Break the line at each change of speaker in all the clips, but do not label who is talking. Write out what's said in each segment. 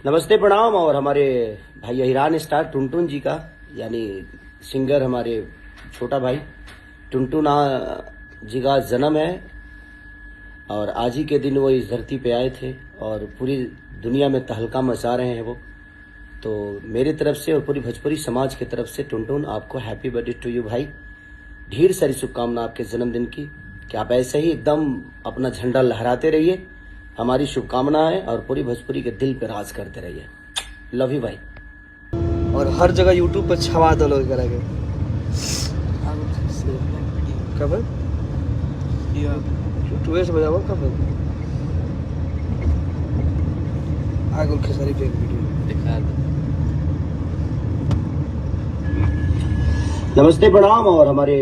नमस्ते प्रणाम। और हमारे भाई हिरान स्टार टुनटुन जी का यानी सिंगर हमारे छोटा भाई टुनटुन जी का जन्म है और आज ही के दिन वो इस धरती पे आए थे और पूरी दुनिया में तहलका मचा रहे हैं वो। तो मेरी तरफ से और पूरी भोजपुरी समाज की तरफ से टुनटुन आपको हैप्पी बर्थडे टू यू भाई। ढेर सारी शुभकामना आपके जन्मदिन की कि आप ऐसे ही एकदम अपना झंडा लहराते रहिए, हमारी शुभकामना है। और पूरी भोजपुरी के दिल पे राज करते रहिए। लव यू भाई।
और हर जगह यूट्यूब पर छवा दो लोग करेंगे। कब यूट्यूब से बजाओ कब आगे खेसारी पे एक वीडियो दिखा दो।
नमस्ते प्रणाम। और हमारे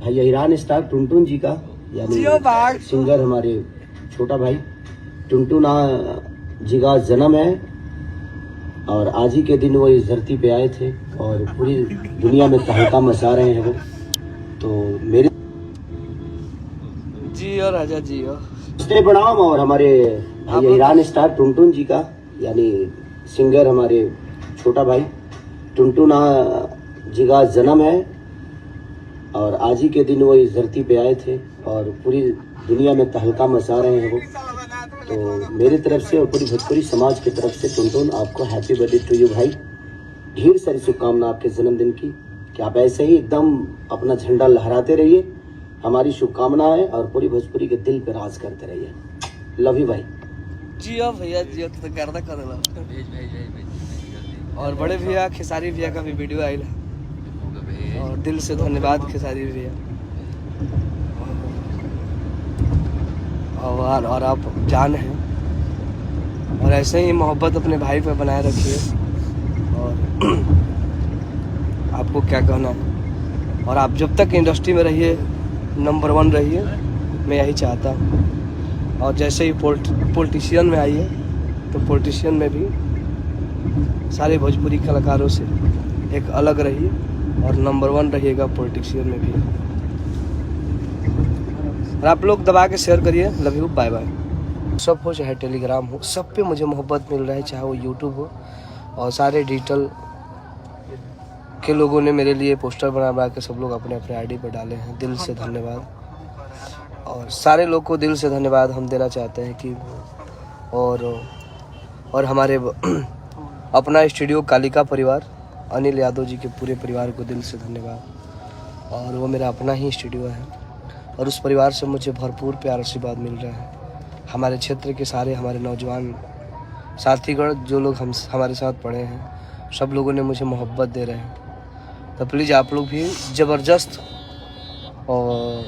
भाई हिरान स्टार टुनटुन जी का यानी सिंगर हमारे छोटा भाई टुनटुन जी का जन्म है और आज ही के दिन वो इस धरती पे आए थे और पूरी दुनिया में तहलका मचा रहे हैं वो। तो मेरे
जी और राजा जी और
नमस्ते प्रणाम। और हमारे भाई हिरान स्टार टुनटुन जी का यानी सिंगर हमारे छोटा भाई टुनटुन जी का जन्म है और आज ही के दिन वो इस धरती पे आए थे और पूरी दुनिया में तहलका मचा रहे हैं वो। तो मेरी तरफ से और पूरी भोजपुरी समाज की तरफ से टुनटुन आपको हैप्पी बर्थडे टू यू भाई। ढेर सारी शुभकामना आपके जन्मदिन की कि आप ऐसे ही एकदम अपना झंडा लहराते रहिए, हमारी शुभकामना है। और पूरी भोजपुरी के दिल पे राज करते रहिए। लव यू भाई।
जियो भैया जियो तो करदा कर ला। और बड़े भैया खेसारी भैया का भी वीडियो आइला और दिल से धन्यवाद खेसारी भैया। और आप जान हैं और ऐसे ही मोहब्बत अपने भाई पे बनाए रखिए। और आपको क्या कहना है। और आप जब तक इंडस्ट्री में रहिए नंबर 1 रहिए, मैं यही चाहता हूँ। और जैसे ही पॉलिटिशियन में आइए तो पॉलिटिशियन में भी सारे भोजपुरी कलाकारों से एक अलग रहिए और नंबर 1 रहिएगा पॉलिटिशियन में भी। और आप लोग दबा के शेयर करिए। Love you, bye bye. सब हो चाहे टेलीग्राम हो, सब पे मुझे मोहब्बत मिल रहा है, चाहे वो यूट्यूब हो। और सारे डिजिटल के लोगों ने मेरे लिए पोस्टर बना के सब लोग अपने अपने आईडी पर डाले हैं। दिल से धन्यवाद। और सारे लोग को दिल से धन्यवाद हम देना चाहते हैं कि और हमारे अपना स्टूडियो कालिका परिवार अनिल यादव जी के पूरे परिवार को दिल से धन्यवाद। और वो मेरा अपना ही स्टूडियो है और उस परिवार से मुझे भरपूर प्यार आशीर्वाद मिल रहा है। हमारे क्षेत्र के सारे हमारे नौजवान साथीगण जो लोग हमारे साथ पढ़े हैं, सब लोगों ने मुझे मोहब्बत दे रहे हैं। तो प्लीज़ आप लोग भी ज़बरदस्त और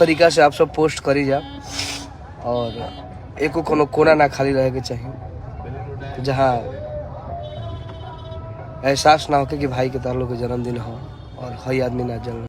तरीका से आप सब पोस्ट करी जा और एको कोनो कोना ना खाली रहे के चाहिए, जहाँ एहसास ना हो कि भाई के तार लोग के जन्मदिन हो और हई आदमी ना जल।